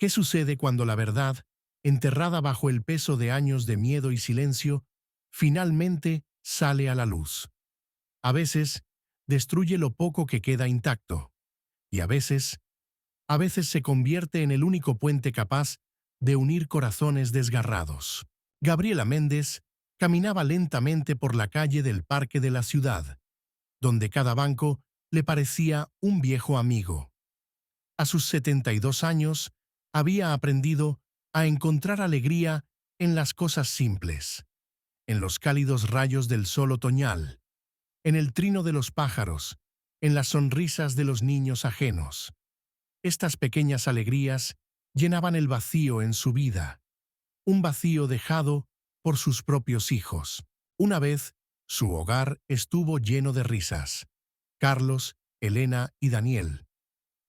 ¿Qué sucede cuando la verdad, enterrada bajo el peso de años de miedo y silencio, finalmente sale a la luz? A veces, destruye lo poco que queda intacto, y a veces se convierte en el único puente capaz de unir corazones desgarrados. Gabriela Méndez caminaba lentamente por la calle del parque de la ciudad, donde cada banco le parecía un viejo amigo. A sus 72 años, había aprendido a encontrar alegría en las cosas simples, en los cálidos rayos del sol otoñal, en el trino de los pájaros, en las sonrisas de los niños ajenos. Estas pequeñas alegrías llenaban el vacío en su vida, un vacío dejado por sus propios hijos. Una vez, su hogar estuvo lleno de risas. Carlos, Elena y Daniel,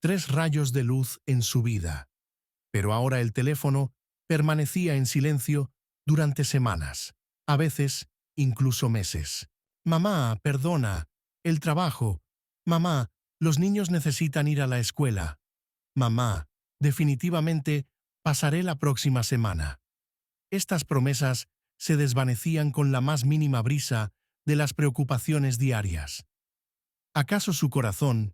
3 rayos de luz en su vida. Pero ahora el teléfono permanecía en silencio durante semanas, a veces incluso meses. Mamá, perdona, el trabajo. Mamá, los niños necesitan ir a la escuela. Mamá, definitivamente pasaré la próxima semana. Estas promesas se desvanecían con la más mínima brisa de las preocupaciones diarias. ¿Acaso su corazón,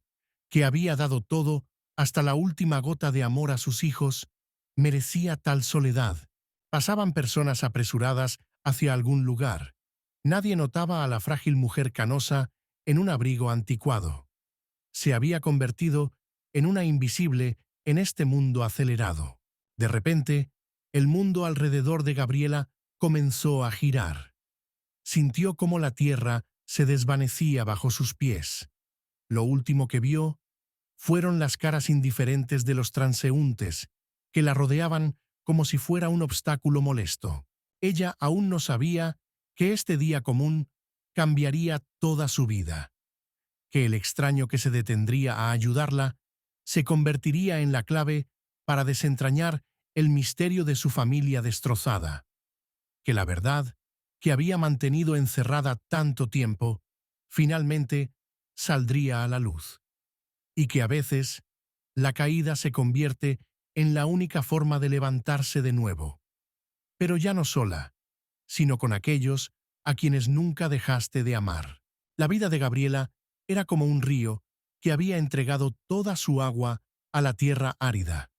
que había dado todo hasta la última gota de amor a sus hijos, merecía tal soledad? Pasaban personas apresuradas hacia algún lugar. Nadie notaba a la frágil mujer canosa en un abrigo anticuado. Se había convertido en una invisible en este mundo acelerado. De repente, el mundo alrededor de Gabriela comenzó a girar. Sintió cómo la tierra se desvanecía bajo sus pies. Lo último que vio fueron las caras indiferentes de los transeúntes, que la rodeaban como si fuera un obstáculo molesto. Ella aún no sabía que este día común cambiaría toda su vida, que el extraño que se detendría a ayudarla se convertiría en la clave para desentrañar el misterio de su familia destrozada, que la verdad, que había mantenido encerrada tanto tiempo, finalmente saldría a la luz, y que a veces la caída se convierte en la única forma de levantarse de nuevo. Pero ya no sola, sino con aquellos a quienes nunca dejaste de amar. La vida de Gabriela era como un río que había entregado toda su agua a la tierra árida.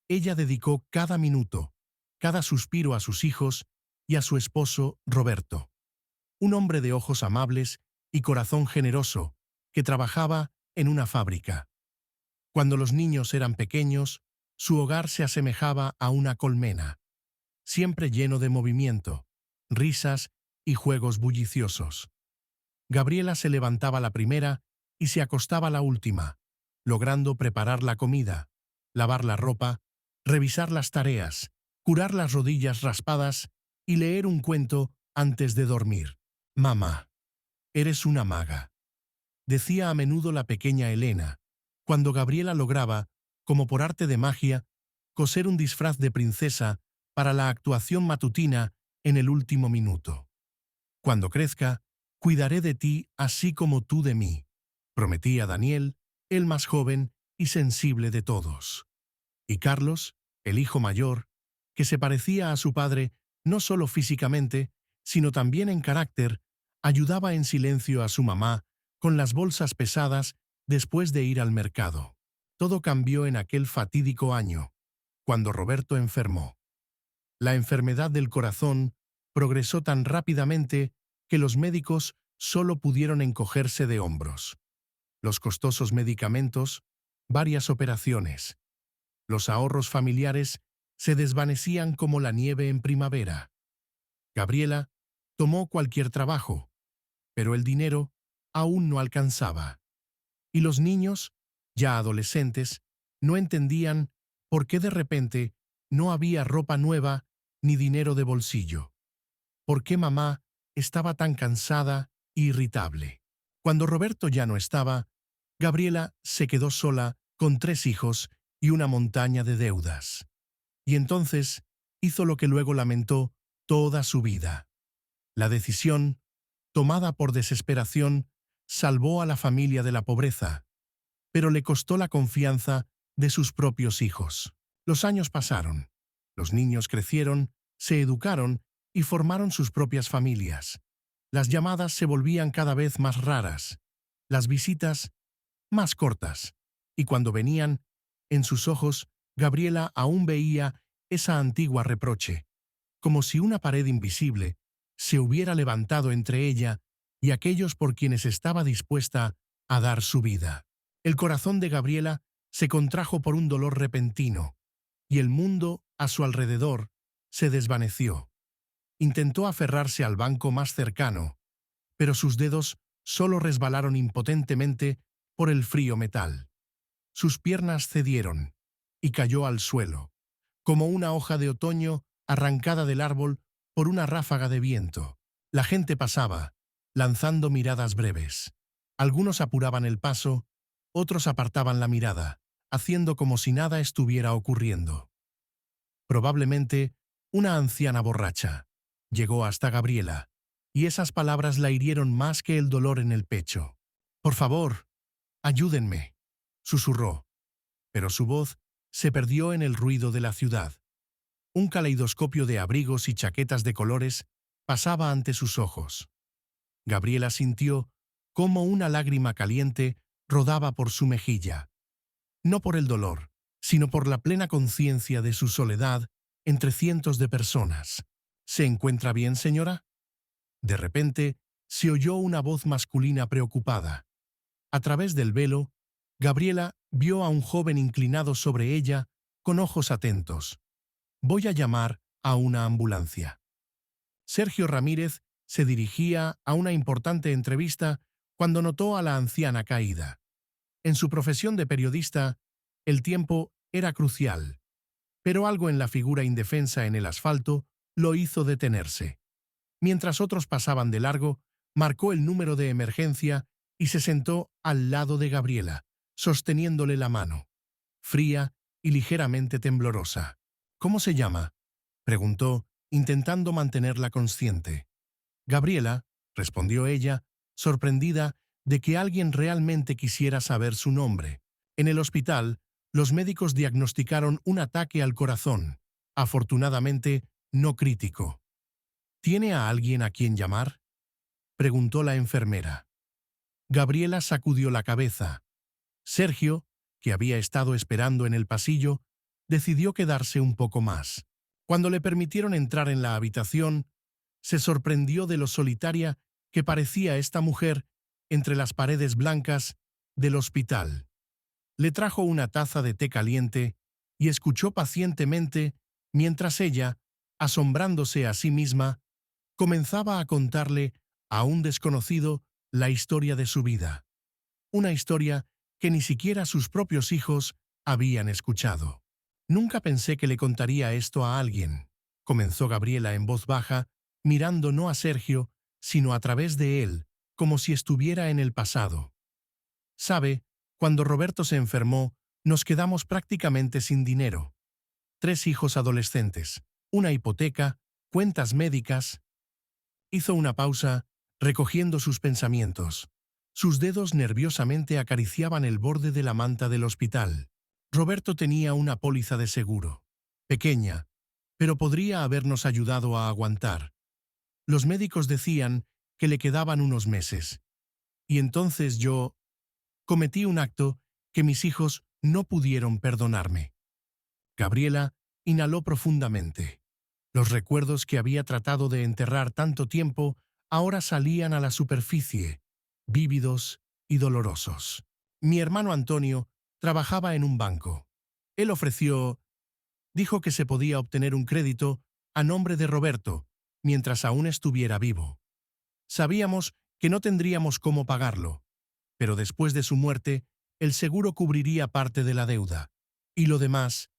Ella dedicó cada minuto, cada suspiro a sus hijos y a su esposo Roberto, un hombre de ojos amables y corazón generoso que trabajaba en una fábrica. Cuando los niños eran pequeños, su hogar se asemejaba a una colmena, siempre lleno de movimiento, risas y juegos bulliciosos. Gabriela se levantaba la primera y se acostaba la última, logrando preparar la comida, lavar la ropa, revisar las tareas, curar las rodillas raspadas y leer un cuento antes de dormir. «Mamá, eres una maga», decía a menudo la pequeña Elena, cuando Gabriela lograba, como por arte de magia, coser un disfraz de princesa para la actuación matutina en el último minuto. «Cuando crezca, cuidaré de ti así como tú de mí», prometía Daniel, el más joven y sensible de todos. Y Carlos, el hijo mayor, que se parecía a su padre no solo físicamente, sino también en carácter, ayudaba en silencio a su mamá con las bolsas pesadas después de ir al mercado. Todo cambió en aquel fatídico año, cuando Roberto enfermó. La enfermedad del corazón progresó tan rápidamente que los médicos solo pudieron encogerse de hombros. Los costosos medicamentos, varias operaciones, los ahorros familiares se desvanecían como la nieve en primavera. Gabriela tomó cualquier trabajo, pero el dinero aún no alcanzaba. Y los niños, ya adolescentes, no entendían por qué de repente no había ropa nueva ni dinero de bolsillo. ¿Por qué mamá estaba tan cansada e irritable? Cuando Roberto ya no estaba, Gabriela se quedó sola con 3 hijos y una montaña de deudas. Y entonces hizo lo que luego lamentó toda su vida. La decisión, tomada por desesperación, salvó a la familia de la pobreza, pero le costó la confianza de sus propios hijos. Los años pasaron. Los niños crecieron, se educaron y formaron sus propias familias. Las llamadas se volvían cada vez más raras, las visitas más cortas, y cuando venían, en sus ojos, Gabriela aún veía esa antigua reproche, como si una pared invisible se hubiera levantado entre ella y aquellos por quienes estaba dispuesta a dar su vida. El corazón de Gabriela se contrajo por un dolor repentino, y el mundo a su alrededor se desvaneció. Intentó aferrarse al banco más cercano, pero sus dedos solo resbalaron impotentemente por el frío metal. Sus piernas cedieron y cayó al suelo, como una hoja de otoño arrancada del árbol por una ráfaga de viento. La gente pasaba, lanzando miradas breves. Algunos apuraban el paso, otros apartaban la mirada, haciendo como si nada estuviera ocurriendo. Probablemente una anciana borracha llegó hasta Gabriela, y esas palabras la hirieron más que el dolor en el pecho. «Por favor, ayúdenme», susurró, pero su voz se perdió en el ruido de la ciudad. Un caleidoscopio de abrigos y chaquetas de colores pasaba ante sus ojos. Gabriela sintió cómo una lágrima caliente rodaba por su mejilla. No por el dolor, sino por la plena conciencia de su soledad entre cientos de personas. «¿Se encuentra bien, señora?». De repente, se oyó una voz masculina preocupada. A través del velo, Gabriela vio a un joven inclinado sobre ella, con ojos atentos. «Voy a llamar a una ambulancia». Sergio Ramírez se dirigía a una importante entrevista cuando notó a la anciana caída. En su profesión de periodista, el tiempo era crucial, pero algo en la figura indefensa en el asfalto lo hizo detenerse. Mientras otros pasaban de largo, marcó el número de emergencia y se sentó al lado de Gabriela, sosteniéndole la mano, fría y ligeramente temblorosa. «¿Cómo se llama?», preguntó, intentando mantenerla consciente. «Gabriela», respondió ella, sorprendida de que alguien realmente quisiera saber su nombre. En el hospital, los médicos diagnosticaron un ataque al corazón, afortunadamente no crítico. «¿Tiene a alguien a quien llamar?», preguntó la enfermera. Gabriela sacudió la cabeza. Sergio, que había estado esperando en el pasillo, decidió quedarse un poco más. Cuando le permitieron entrar en la habitación, se sorprendió de lo solitaria que parecía esta mujer entre las paredes blancas del hospital. Le trajo una taza de té caliente y escuchó pacientemente mientras ella, asombrándose a sí misma, comenzaba a contarle a un desconocido la historia de su vida. Una historia que ni siquiera sus propios hijos habían escuchado. «Nunca pensé que le contaría esto a alguien», comenzó Gabriela en voz baja, mirando no a Sergio, sino a través de él, como si estuviera en el pasado. «Sabe, cuando Roberto se enfermó, nos quedamos prácticamente sin dinero. 3 hijos adolescentes, una hipoteca, cuentas médicas». Hizo una pausa, recogiendo sus pensamientos. Sus dedos nerviosamente acariciaban el borde de la manta del hospital. Roberto tenía una póliza de seguro. Pequeña, pero podría habernos ayudado a aguantar. Los médicos decían que le quedaban unos meses. Y entonces yo cometí un acto que mis hijos no pudieron perdonarme. Gabriela inhaló profundamente. Los recuerdos que había tratado de enterrar tanto tiempo ahora salían a la superficie, vívidos y dolorosos. «Mi hermano Antonio trabajaba en un banco. Él dijo que se podía obtener un crédito a nombre de Roberto mientras aún estuviera vivo. Sabíamos que no tendríamos cómo pagarlo, pero después de su muerte, el seguro cubriría parte de la deuda. Y lo demás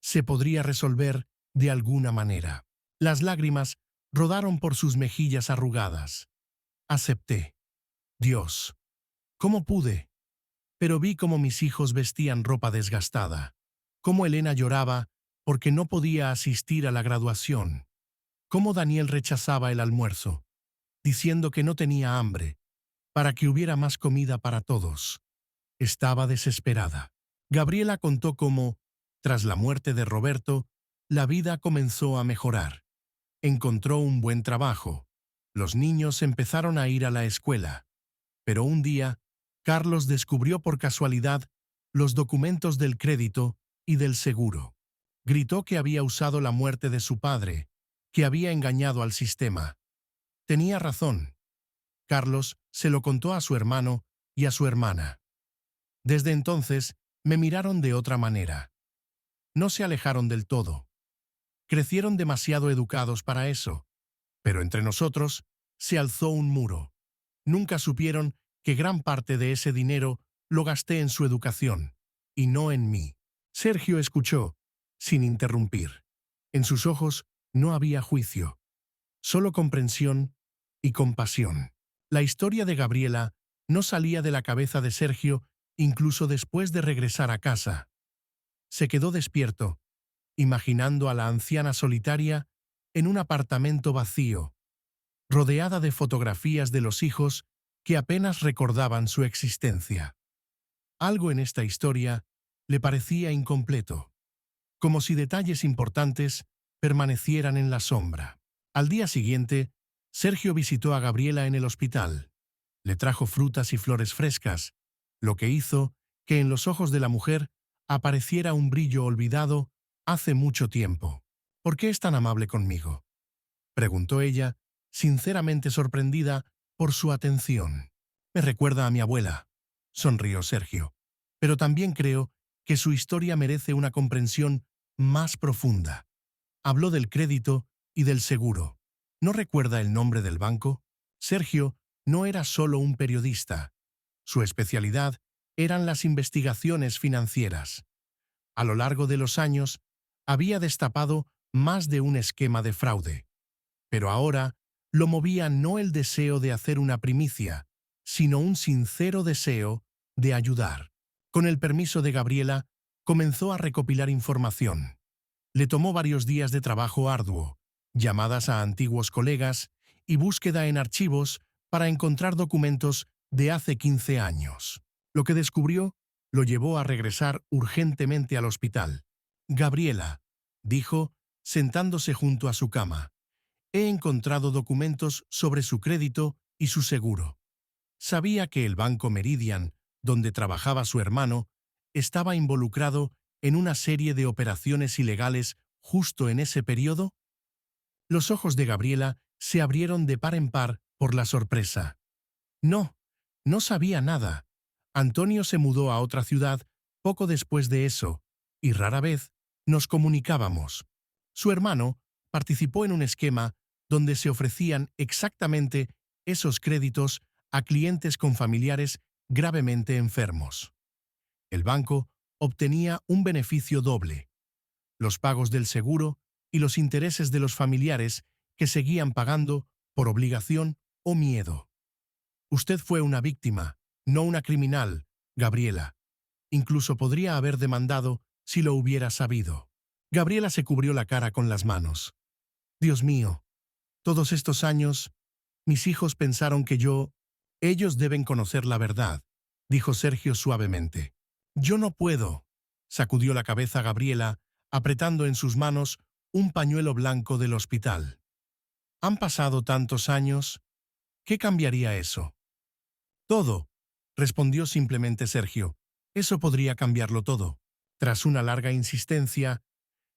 se podría resolver de alguna manera». Las lágrimas rodaron por sus mejillas arrugadas. «Acepté. Dios, ¿cómo pude?». Pero vi cómo mis hijos vestían ropa desgastada, cómo Elena lloraba porque no podía asistir a la graduación, cómo Daniel rechazaba el almuerzo, diciendo que no tenía hambre, para que hubiera más comida para todos. Estaba desesperada. Gabriela contó cómo, Tras la muerte de Roberto, la vida comenzó a mejorar. Encontró un buen trabajo. Los niños empezaron a ir a la escuela. Pero un día, Carlos descubrió por casualidad los documentos del crédito y del seguro. Gritó que había usado la muerte de su padre, que había engañado al sistema. Tenía razón. Carlos se lo contó a su hermano y a su hermana. Desde entonces, me miraron de otra manera. No se alejaron del todo. Crecieron demasiado educados para eso. Pero entre nosotros se alzó un muro. Nunca supieron que gran parte de ese dinero lo gasté en su educación, y no en mí. Sergio escuchó, sin interrumpir. En sus ojos no había juicio, solo comprensión y compasión. La historia de Gabriela no salía de la cabeza de Sergio incluso después de regresar a casa. Se quedó despierto, imaginando a la anciana solitaria en un apartamento vacío, rodeada de fotografías de los hijos que apenas recordaban su existencia. Algo en esta historia le parecía incompleto, como si detalles importantes permanecieran en la sombra. Al día siguiente, Sergio visitó a Gabriela en el hospital. Le trajo frutas y flores frescas, lo que hizo que en los ojos de la mujer apareciera un brillo olvidado hace mucho tiempo. ¿Por qué es tan amable conmigo?, preguntó ella, sinceramente sorprendida por su atención. Me recuerda a mi abuela, sonrió Sergio, pero también creo que su historia merece una comprensión más profunda. Habló del crédito y del seguro. ¿No recuerda el nombre del banco? Sergio no era solo un periodista. Su especialidad eran las investigaciones financieras. A lo largo de los años, había destapado más de un esquema de fraude. Pero ahora lo movía no el deseo de hacer una primicia, sino un sincero deseo de ayudar. Con el permiso de Gabriela, comenzó a recopilar información. Le tomó varios días de trabajo arduo, llamadas a antiguos colegas y búsqueda en archivos para encontrar documentos de hace 15 años. Lo que descubrió lo llevó a regresar urgentemente al hospital. Gabriela, dijo, sentándose junto a su cama, he encontrado documentos sobre su crédito y su seguro. Sabía que el Banco Meridian, donde trabajaba su hermano, estaba involucrado en una serie de operaciones ilegales justo en ese periodo. Los ojos de Gabriela se abrieron de par en par por la sorpresa. No, no sabía nada. Antonio se mudó a otra ciudad poco después de eso, y rara vez nos comunicábamos. Su hermano participó en un esquema donde se ofrecían exactamente esos créditos a clientes con familiares gravemente enfermos. El banco obtenía un beneficio doble: los pagos del seguro y los intereses de los familiares que seguían pagando por obligación o miedo. Usted fue una víctima, no una criminal, Gabriela. Incluso podría haber demandado si lo hubiera sabido. Gabriela se cubrió la cara con las manos. Dios mío, todos estos años, mis hijos pensaron que yo... Ellos deben conocer la verdad, dijo Sergio suavemente. Yo no puedo, sacudió la cabeza Gabriela, apretando en sus manos un pañuelo blanco del hospital. Han pasado tantos años. ¿Qué cambiaría eso? Todo, respondió simplemente Sergio. Eso podría cambiarlo todo. Tras una larga insistencia,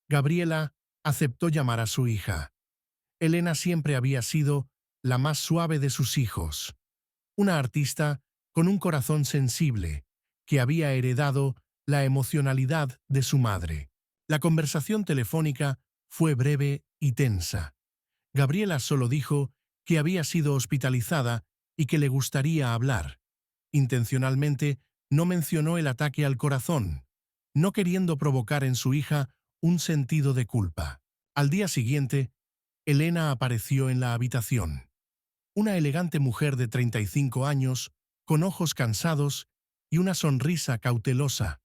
Gabriela aceptó llamar a su hija. Elena siempre había sido la más suave de sus hijos. Una artista con un corazón sensible, que había heredado la emocionalidad de su madre. La conversación telefónica fue breve y tensa. Gabriela solo dijo que había sido hospitalizada y que le gustaría hablar. Intencionalmente no mencionó el ataque al corazón, no queriendo provocar en su hija un sentido de culpa. Al día siguiente, Elena apareció en la habitación. Una elegante mujer de 35 años, con ojos cansados y una sonrisa cautelosa.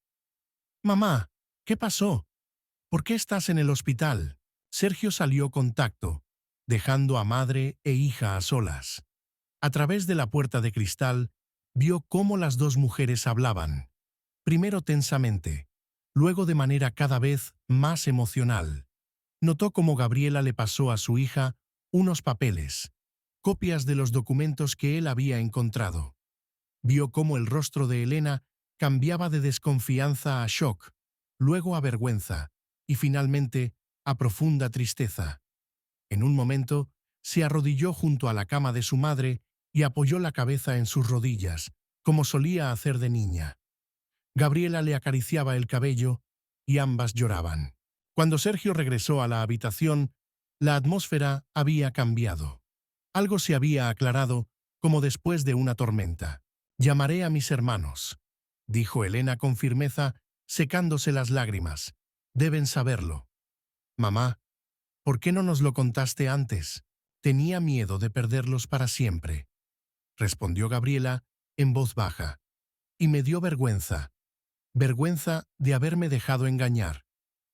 «Mamá, ¿qué pasó? ¿Por qué estás en el hospital?». Sergio salió con tacto, dejando a madre e hija a solas. A través de la puerta de cristal, vio cómo las dos mujeres hablaban. Primero tensamente, luego de manera cada vez más emocional. Notó cómo Gabriela le pasó a su hija unos papeles, copias de los documentos que él había encontrado. Vio cómo el rostro de Elena cambiaba de desconfianza a shock, luego a vergüenza y finalmente a profunda tristeza. En un momento, se arrodilló junto a la cama de su madre y apoyó la cabeza en sus rodillas, como solía hacer de niña. Gabriela le acariciaba el cabello y ambas lloraban. Cuando Sergio regresó a la habitación, la atmósfera había cambiado. Algo se había aclarado como después de una tormenta. «Llamaré a mis hermanos», dijo Elena con firmeza, secándose las lágrimas. «Deben saberlo». «Mamá, ¿por qué no nos lo contaste antes? Tenía miedo de perderlos para siempre», respondió Gabriela en voz baja. «Y me dio vergüenza. Vergüenza de haberme dejado engañar,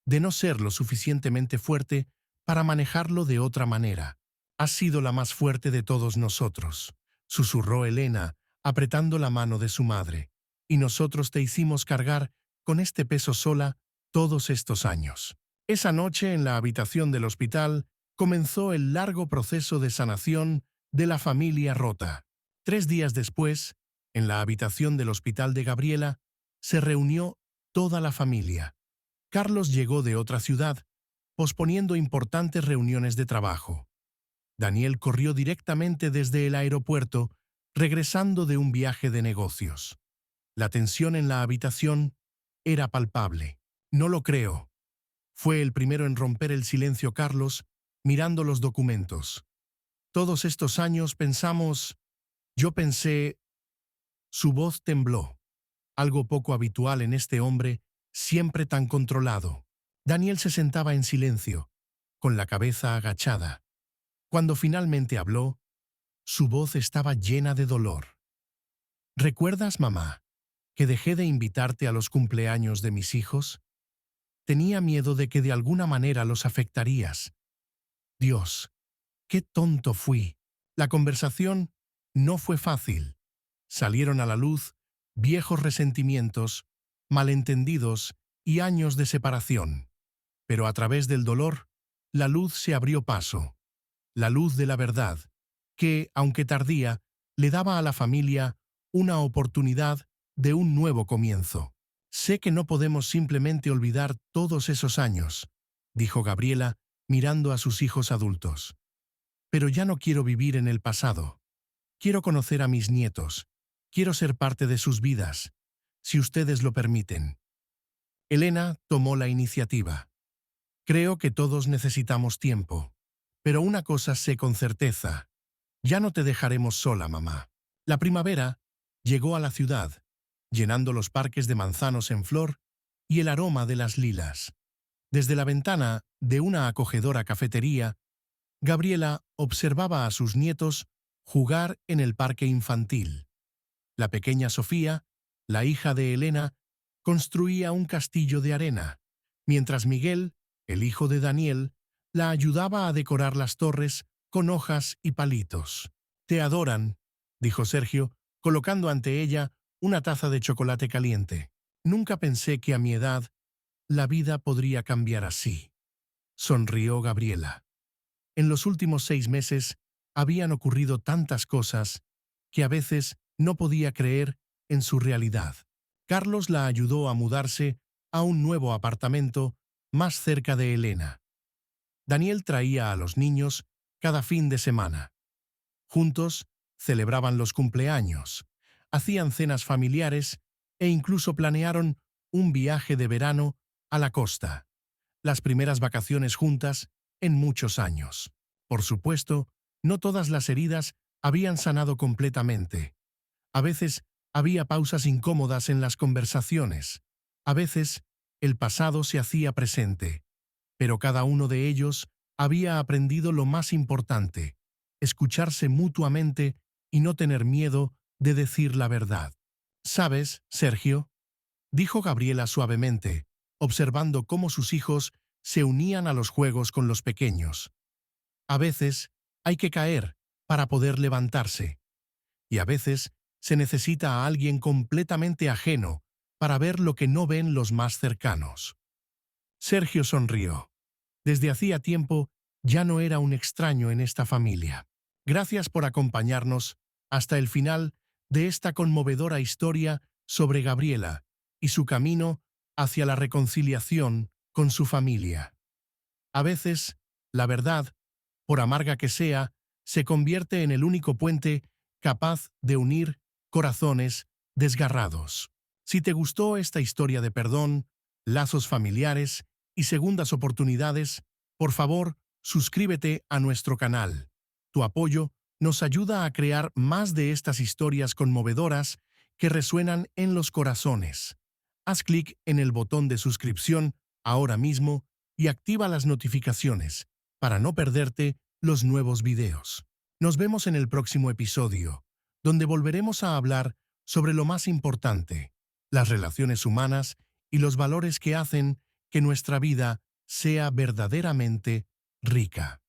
de no ser lo suficientemente fuerte para manejarlo de otra manera. Has sido la más fuerte de todos nosotros», susurró Elena, apretando la mano de su madre. «Y nosotros te hicimos cargar con este peso sola todos estos años». Esa noche, en la habitación del hospital, comenzó el largo proceso de sanación de la familia rota. 3 días después, en la habitación del hospital de Gabriela, se reunió toda la familia. Carlos llegó de otra ciudad, posponiendo importantes reuniones de trabajo. Daniel corrió directamente desde el aeropuerto, regresando de un viaje de negocios. La tensión en la habitación era palpable. «No lo creo». Fue el primero en romper el silencio Carlos, mirando los documentos. «Todos estos años pensamos... Yo pensé...». Su voz tembló, algo poco habitual en este hombre, siempre tan controlado. Daniel se sentaba en silencio, con la cabeza agachada. Cuando finalmente habló, su voz estaba llena de dolor. «¿Recuerdas, mamá, que dejé de invitarte a los cumpleaños de mis hijos? Tenía miedo de que de alguna manera los afectarías. Dios, qué tonto fui». La conversación no fue fácil. Salieron a la luz viejos resentimientos, malentendidos y años de separación. Pero a través del dolor, la luz se abrió paso. La luz de la verdad, que, aunque tardía, le daba a la familia una oportunidad de un nuevo comienzo. «Sé que no podemos simplemente olvidar todos esos años», dijo Gabriela, mirando a sus hijos adultos. «Pero ya no quiero vivir en el pasado. Quiero conocer a mis nietos. Quiero ser parte de sus vidas, si ustedes lo permiten». Elena tomó la iniciativa. «Creo que todos necesitamos tiempo. Pero una cosa sé con certeza. Ya no te dejaremos sola, mamá». La primavera llegó a la ciudad, llenando los parques de manzanos en flor y el aroma de las lilas. Desde la ventana de una acogedora cafetería, Gabriela observaba a sus nietos jugar en el parque infantil. La pequeña Sofía, la hija de Elena, construía un castillo de arena, mientras Miguel, el hijo de Daniel, la ayudaba a decorar las torres con hojas y palitos. «Te adoran», dijo Sergio, colocando ante ella una taza de chocolate caliente. «Nunca pensé que a mi edad la vida podría cambiar así», sonrió Gabriela. En los últimos 6 meses habían ocurrido tantas cosas que a veces no podía creer en su realidad. Carlos la ayudó a mudarse a un nuevo apartamento más cerca de Elena. Daniel traía a los niños cada fin de semana. Juntos celebraban los cumpleaños, hacían cenas familiares e incluso planearon un viaje de verano a la costa, las primeras vacaciones juntas en muchos años. Por supuesto, no todas las heridas habían sanado completamente. A veces había pausas incómodas en las conversaciones. A veces el pasado se hacía presente. Pero cada uno de ellos había aprendido lo más importante: escucharse mutuamente y no tener miedo de decir la verdad. «¿Sabes, Sergio?», dijo Gabriela suavemente, observando cómo sus hijos se unían a los juegos con los pequeños. «A veces hay que caer para poder levantarse. Y a veces se necesita a alguien completamente ajeno para ver lo que no ven los más cercanos. Sergio sonrió. Desde hacía tiempo ya no era un extraño en esta familia. Gracias por acompañarnos hasta el final de esta conmovedora historia sobre Gabriela y su camino hacia la reconciliación con su familia. A veces, la verdad, por amarga que sea, se convierte en el único puente capaz de unir corazones desgarrados. Si te gustó esta historia de perdón, lazos familiares y segundas oportunidades, por favor, suscríbete a nuestro canal. Tu apoyo nos ayuda a crear más de estas historias conmovedoras que resuenan en los corazones. Haz clic en el botón de suscripción ahora mismo y activa las notificaciones para no perderte los nuevos videos. Nos vemos en el próximo episodio, donde volveremos a hablar sobre lo más importante, las relaciones humanas y los valores que hacen que nuestra vida sea verdaderamente rica.